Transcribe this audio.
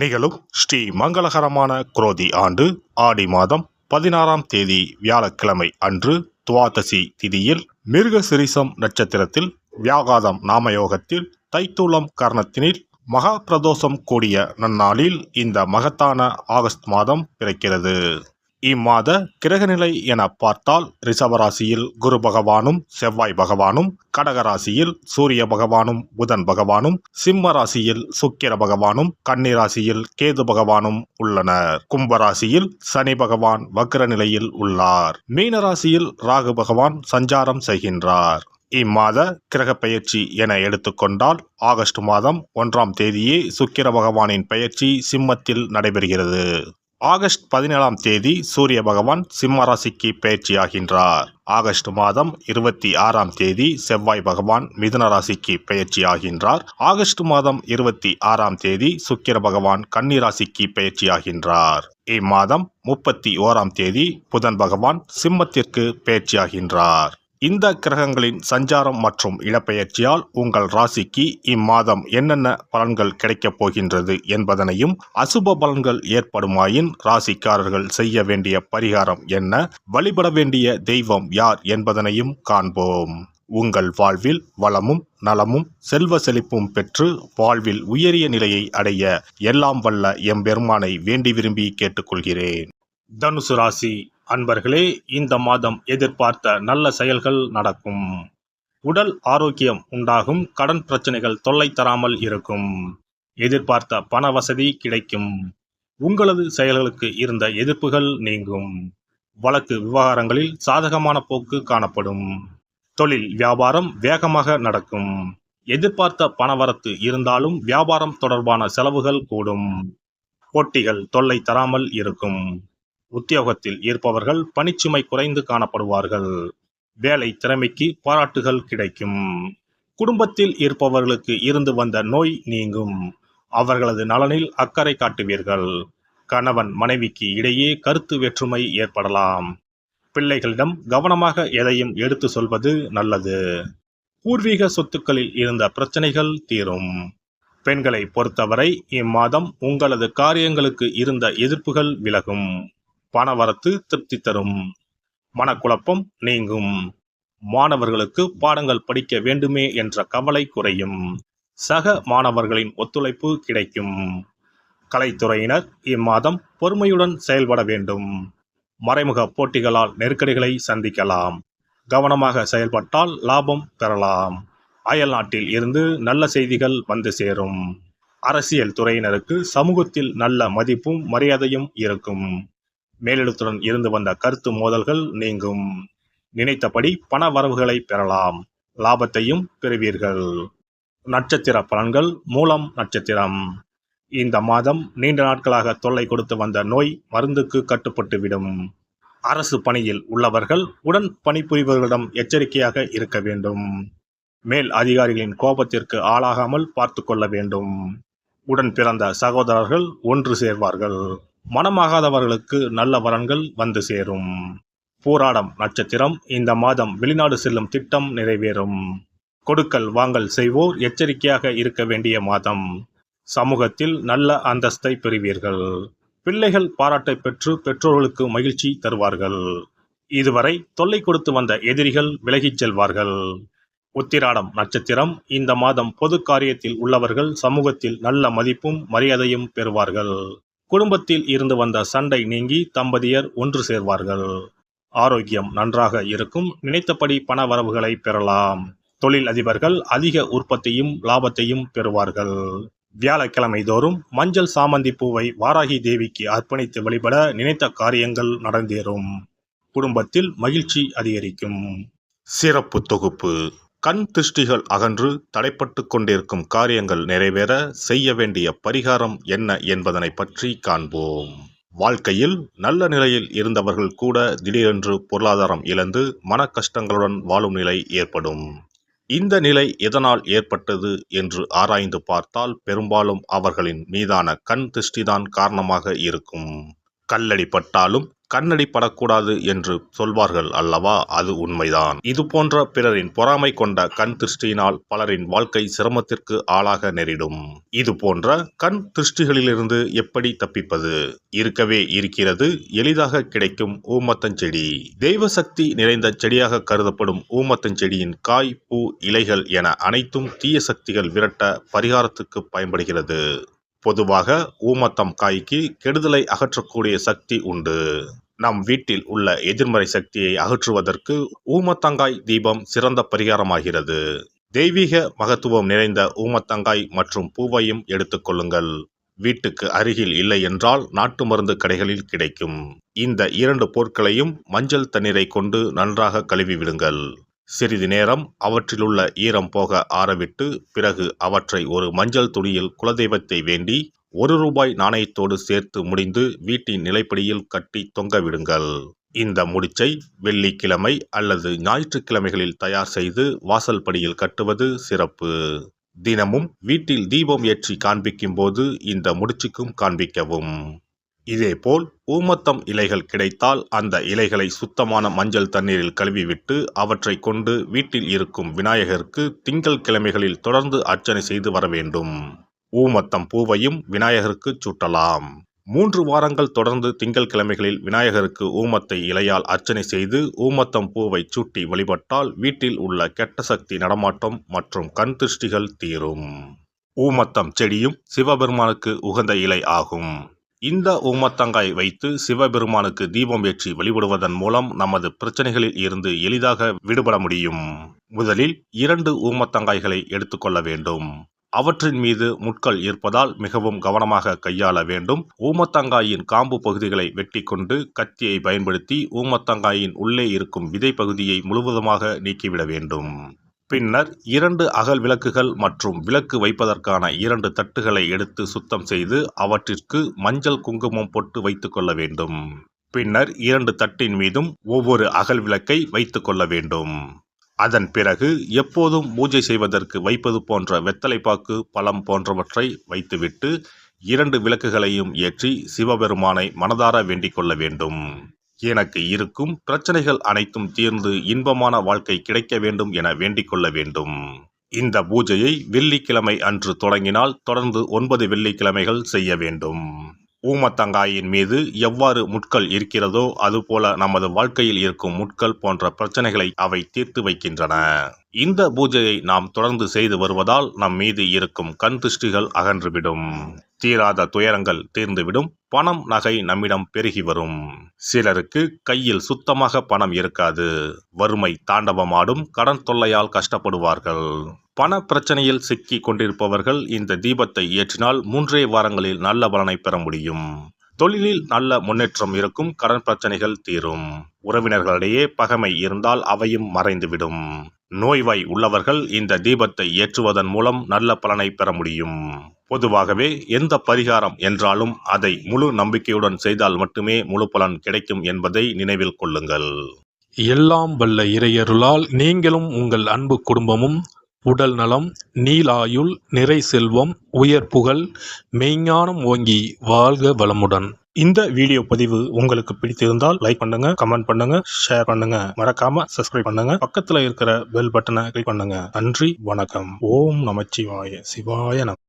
நிகழும் ஸ்ரீ மங்களகரமான குரோதி ஆண்டு ஆடி மாதம் 16ஆம் தேதி வியாழக்கிழமை அன்று துவாதசி திதியில் மிருகசிரிசம் நட்சத்திரத்தில் வியாகாதம் நாமயோகத்தில் தைத்தூலம் கரணத்தினில் மகா பிரதோஷம் கூடிய நன்னாளில் இந்த மகத்தான ஆகஸ்ட் மாதம் பிறக்கிறது. இம்மாத கிரகநிலை என பார்த்தால் ரிஷபராசியில் குரு பகவானும் செவ்வாய் பகவானும், கடகராசியில் சூரிய பகவானும் புதன் பகவானும், சிம்ம ராசியில் சுக்கிர பகவானும், கன்னிராசியில் கேது பகவானும் உள்ளனர். கும்பராசியில் சனி பகவான் வக்ர நிலையில் உள்ளார். மீனராசியில் ராகு பகவான் சஞ்சாரம் செய்கின்றார். இம்மாத கிரக பெயர்ச்சி என எடுத்துக்கொண்டால் ஆகஸ்ட் மாதம் 1ஆம் தேதியே சுக்கிர பகவானின் பெயர்ச்சி சிம்மத்தில் நடைபெறுகிறது. ஆகஸ்ட் 17ஆம் தேதி சூரிய பகவான் சிம்ம ராசிக்கு பெயர்ச்சியாகின்றார். ஆகஸ்ட் மாதம் 26ஆம் தேதி செவ்வாய் பகவான் மிதுன ராசிக்கு பெயர்ச்சியாகின்றார். ஆகஸ்ட் மாதம் 26ஆம் தேதி சுக்கிர பகவான் கன்னி ராசிக்கு பெயர்ச்சியாகின்றார். இம்மாதம் 31ஆம் தேதி புதன் பகவான் சிம்மத்திற்கு பெயர்ச்சியாகின்றார். இந்த கிரகங்களின் சஞ்சாரம் மற்றும் இடப்பெயர்ச்சியால் உங்கள் ராசிக்கு இம்மாதம் என்னென்ன பலன்கள் கிடைக்கப் போகின்றது என்பதனையும், அசுப பலன்கள் ஏற்படுமாயின் ராசிக்காரர்கள் செய்ய வேண்டிய பரிகாரம் என்ன, வழிபட வேண்டிய தெய்வம் யார் என்பதனையும் காண்போம். உங்கள் வாழ்வில் வளமும் நலமும் செல்வ செழிப்பும் பெற்று வாழ்வில் உயரிய நிலையை அடைய எல்லாம் வல்ல எம்பெருமானை வேண்டி விரும்பி கேட்டுக்கொள்கிறேன். தனுசு ராசி அன்பர்களே, இந்த மாதம் எதிர்பார்த்த நல்ல செயல்கள் நடக்கும். உடல் ஆரோக்கியம் உண்டாகும். கடன் பிரச்சனைகள் தொல்லை தராமல் இருக்கும். எதிர்பார்த்த பண வசதி கிடைக்கும். உங்களது செயல்களுக்கு இருந்த எதிர்ப்புகள் நீங்கும். வழக்கு விவகாரங்களில் சாதகமான போக்கு காணப்படும். தொழில் வியாபாரம் வேகமாக நடக்கும். எதிர்பார்த்த பணவரத்து இருந்தாலும் வியாபாரம் தொடர்பான செலவுகள் கூடும். போட்டிகள் தொல்லை தராமல் இருக்கும். உத்தியோகத்தில் இருப்பவர்கள் பணிச்சுமை குறைந்து காணப்படுவார்கள். வேலை திறமைக்கு பாராட்டுகள் கிடைக்கும். குடும்பத்தில் இருப்பவர்களுக்கு இருந்து வந்த நோய் நீங்கும். அவர்களது நலனில் அக்கறை காட்டுவீர்கள். கணவன் மனைவிக்கு இடையே கருத்து வேற்றுமை ஏற்படலாம். பிள்ளைகளிடம் கவனமாக எதையும் எடுத்து சொல்வது நல்லது. பூர்வீக சொத்துக்களில் இருந்த பிரச்சனைகள் தீரும். பெண்களை பொறுத்தவரை இம்மாதம் உங்களது காரியங்களுக்கு இருந்த எதிர்ப்புகள் விலகும். பணவரத்து திருப்தி தரும். மனக்குழப்பம் நீங்கும். மாணவர்களுக்கு பாடங்கள் படிக்க வேண்டுமே என்ற கவலை குறையும். சக மாணவர்களின் ஒத்துழைப்பு கிடைக்கும். கலைத்துறையினர் இம்மாதம் பொறுமையுடன் செயல்பட வேண்டும். மறைமுக போட்டிகளால் நெருக்கடிகளை சந்திக்கலாம். கவனமாக செயல்பட்டால் லாபம் பெறலாம். அயல் நாட்டில் இருந்து நல்ல செய்திகள் வந்து சேரும். அரசியல் துறையினருக்கு சமூகத்தில் நல்ல மதிப்பும் மரியாதையும் இருக்கும். மேலிடத்துடன் இருந்து வந்த கருத்து மோதல்கள் நீங்கும். நினைத்தபடி பண வரவுகளை பெறலாம். லாபத்தையும் பெறுவீர்கள். நட்சத்திர பலன்கள். மூலம் நட்சத்திரம். இந்த மாதம் நீண்ட நாட்களாக தொல்லை கொடுத்து வந்த நோய் மருந்துக்கு கட்டுப்பட்டுவிடும். அரசு பணியில் உள்ளவர்கள் உடன் பணிபுரிபவர்களிடம் எச்சரிக்கையாக இருக்க வேண்டும். மேல் அதிகாரிகளின் கோபத்திற்கு ஆளாகாமல் பார்த்து கொள்ள வேண்டும். உடன் பிறந்த சகோதரர்கள் ஒன்று சேர்வார்கள். மனமாகாதவர்களுக்கு நல்ல வரன்கள் வந்து சேரும். பூராடம் நட்சத்திரம். இந்த மாதம் வெளிநாடு செல்லும் திட்டம் நிறைவேறும். கொடுக்கல் வாங்கல் செய்வோர் எச்சரிக்கையாக இருக்க வேண்டிய மாதம். சமூகத்தில் நல்ல அந்தஸ்தை பெறுவீர்கள். பிள்ளைகள் பாராட்டை பெற்று பெற்றோர்களுக்கு மகிழ்ச்சி தருவார்கள். இதுவரை தொல்லை கொடுத்து வந்த எதிரிகள் விலகிச் செல்வார்கள். உத்திராடம் நட்சத்திரம். இந்த மாதம் பொது காரியத்தில் உள்ளவர்கள் சமூகத்தில் நல்ல மதிப்பும் மரியாதையும் பெறுவார்கள். குடும்பத்தில் இருந்து வந்த சண்டை நீங்கி தம்பதியர் ஒன்று சேர்வார்கள். ஆரோக்கியம் நன்றாக இருக்கும். நினைத்தபடி பண வரவுகளை பெறலாம். தொழில் அதிபர்கள் அதிக உற்பத்தியும் லாபத்தையும் பெறுவார்கள். வியாழக்கிழமை தோறும் மஞ்சள் சாமந்தி பூவை வாராகி தேவிக்கு அர்ப்பணித்து வழிபட நினைத்த காரியங்கள் நடந்தேறும். குடும்பத்தில் மகிழ்ச்சி அதிகரிக்கும். சிறப்பு தொகுப்பு. கண் திருஷ்டிகள் அகன்று தடைப்பட்டு கொண்டிருக்கும் காரியங்கள் நிறைவேற செய்ய வேண்டிய பரிகாரம் என்ன என்பதனை பற்றி காண்போம். வாழ்க்கையில் நல்ல நிலையில் இருந்தவர்கள் கூட திடீரென்று பொருளாதாரம் இழந்து மன கஷ்டங்களுடன் வாழும் நிலை ஏற்படும். இந்த நிலை எதனால் ஏற்பட்டது என்று ஆராய்ந்து பார்த்தால் பெரும்பாலும் அவர்களின் மீதான கண் திருஷ்டிதான் காரணமாக இருக்கும். கல்லடி பட்டாலும் கண்ணடி படக்கூடாது என்று சொல்வார்கள் அல்லவா, அது உண்மைதான். இது போன்ற பிறரின் பொறாமை கொண்ட கண் திருஷ்டியினால் பலரின் வாழ்க்கை சிரமத்திற்கு ஆளாக நேரிடும். இது போன்ற கண் திருஷ்டிகளிலிருந்து எப்படி தப்பிப்பது? இருக்கவே இருக்கிறது எளிதாக கிடைக்கும் ஊமத்தஞ்செடி. தெய்வ சக்தி நிறைந்த செடியாக கருதப்படும் ஊமத்தஞ்செடியின் காய், பூ, இலைகள் என அனைத்தும் தீய சக்திகள் விரட்ட பரிகாரத்துக்கு பயன்படுகிறது. பொதுவாக ஊமத்தம் காய்க்கு கெடுதலை அகற்றக்கூடிய சக்தி உண்டு. நம் வீட்டில் உள்ள எதிர்மறை சக்தியை அகற்றுவதற்கு ஊமத்தங்காய் தீபம் சிறந்த பரிகாரமாகிறது. தெய்வீக மகத்துவம் நிறைந்த ஊமத்தங்காய் மற்றும் பூவையும் எடுத்துக்கொள்ளுங்கள். வீட்டுக்கு அருகில் இல்லை என்றால் நாட்டு மருந்து கடைகளில் கிடைக்கும். இந்த 2 பொருட்களையும் மஞ்சள் தண்ணீரை கொண்டு நன்றாக கழுவி விடுங்கள். சிறிது நேரம் அவற்றிலுள்ள ஈரம் போக ஆறவிட்டு பிறகு அவற்றை ஒரு மஞ்சள் துணியில் குலதெய்வத்தை வேண்டி ₹1 நாணயத்தோடு சேர்த்து முடிந்து வீட்டின் நிலைப்படியில் கட்டி தொங்க விடுங்கள். இந்த முடிச்சை வெள்ளிக்கிழமை அல்லது ஞாயிற்றுக்கிழமைகளில் தயார் செய்து வாசல் படியில் கட்டுவது சிறப்பு. தினமும் வீட்டில் தீபம் ஏற்றி காண்பிக்கும் போது இந்த முடிச்சுக்கும் காண்பிக்கவும். இதேபோல் ஊமத்தம் இலைகள் கிடைத்தால் அந்த இலைகளை சுத்தமான மஞ்சள் தண்ணீரில் கழுவிவிட்டு அவற்றை கொண்டு வீட்டில் இருக்கும் விநாயகருக்கு திங்கள் கிழமைகளில் தொடர்ந்து அர்ச்சனை செய்து வர வேண்டும். ஊமத்தம் பூவையும் விநாயகருக்கு சூட்டலாம். 3 வாரங்கள் தொடர்ந்து திங்கள் கிழமைகளில் விநாயகருக்கு ஊமத்தை இலையால் அர்ச்சனை செய்து ஊமத்தம் பூவை சூட்டி வழிபட்டால் வீட்டில் உள்ள கெட்ட சக்தி நடமாட்டம் மற்றும் கண் திருஷ்டிகள் தீரும். ஊமத்தம் செடியும் சிவபெருமானுக்கு உகந்த இலை ஆகும். இந்த ஊமத்தங்காய் வைத்து சிவபெருமானுக்கு தீபம் ஏற்றி வழிபடுவதன் மூலம் நமது பிரச்சனைகளில் இருந்து எளிதாக விடுபட முடியும். முதலில் 2 ஊமத்தங்காய்களை எடுத்துக்கொள்ள வேண்டும். அவற்றின் மீது முட்கள் இருப்பதால் மிகவும் கவனமாக கையாள வேண்டும். ஊமத்தங்காயின் காம்பு பகுதிகளை வெட்டி கொண்டு கத்தியை பயன்படுத்தி ஊமத்தங்காயின் உள்ளே இருக்கும் விதை பகுதியை முழுவதுமாக நீக்கிவிட வேண்டும். பின்னர் 2 அகல் விளக்குகள் மற்றும் விளக்கு வைப்பதற்கான 2 தட்டுகளை எடுத்து சுத்தம் செய்து அவற்றிற்கு மஞ்சள் குங்குமம் போட்டு வைத்துக் கொள்ள வேண்டும். பின்னர் 2 தட்டின் மீதும் ஒவ்வொரு அகல் விளக்கை வைத்துக் கொள்ள வேண்டும். அதன் பிறகு எப்போதும் பூஜை செய்வதற்கு வைப்பது போன்ற வெத்தலைப்பாக்கு, பழம் போன்றவற்றை வைத்துவிட்டு 2 விளக்குகளையும் ஏற்றி சிவபெருமானை மனதார வேண்டிக் கொள்ள வேண்டும். எனக்கு இருக்கும் பிரச்சனைகள் அனைத்தும் தீர்ந்து இன்பமான வாழ்க்கை கிடைக்க வேண்டும் என வேண்டிக் கொள்ள வேண்டும். இந்த பூஜையை வெள்ளிக்கிழமை அன்று தொடங்கினால் தொடர்ந்து 9 வெள்ளிக்கிழமைகள் செய்ய வேண்டும். ஊமத்தங்காயின் மீது எவ்வாறு முட்கள் இருக்கிறதோ அதுபோல நமது வாழ்க்கையில் இருக்கும் முட்கள் போன்ற பிரச்சனைகளை அவை தீர்த்து வைக்கின்றன. இந்த பூஜையை நாம் தொடர்ந்து செய்து வருவதால் நம் மீது இருக்கும் கண் திருஷ்டிகள் அகன்றுவிடும். தீராத துயரங்கள் தீர்ந்துவிடும். பணம், நகை நம்மிடம் பெருகி வரும். சிலருக்கு கையில் சுத்தமாக பணம் இருக்காது. வறுமை தாண்டவமாடும். கடன் தொல்லையால் கஷ்டப்படுவார்கள். பண பிரச்சனையில் சிக்கி கொண்டிருப்பவர்கள் இந்த தீபத்தை ஏற்றினால் 3 வாரங்களில் நல்ல பலனை பெற முடியும். தொழிலில் நல்ல முன்னேற்றம் இருக்கும். கடன் பிரச்சனைகள் தீரும். உறவினர்களிடையே பகைமை இருந்தால் அவையும் மறைந்துவிடும். நோய்வாய் உள்ளவர்கள் இந்த தீபத்தை ஏற்றுவதன் மூலம் நல்ல பலனை பெற முடியும். பொதுவாகவே எந்த பரிகாரம் என்றாலும் அதை முழு நம்பிக்கையுடன் செய்தால் மட்டுமே முழு பலன் கிடைக்கும் என்பதை நினைவில் கொள்ளுங்கள். எல்லாம் வல்ல இறையருளால் நீங்களும் உங்கள் அன்பு குடும்பமும் உடல் நலம், நீலாயுள், நிறை செல்வம், உயர் புகழ், மெய்ஞானம் ஓங்கி வாழ்க வளமுடன். இந்த வீடியோ பதிவு உங்களுக்கு பிடித்திருந்தால் லைக் பண்ணுங்க, கமெண்ட் பண்ணுங்க, ஷேர் பண்ணுங்க. மறக்காம சப்ஸ்கிரைப் பண்ணுங்க. பக்கத்துல இருக்கிற பெல் பட்டனை கிளிக் பண்ணுங்க. நன்றி, வணக்கம். ஓம் நமச்சிவாய. சிவாய நம.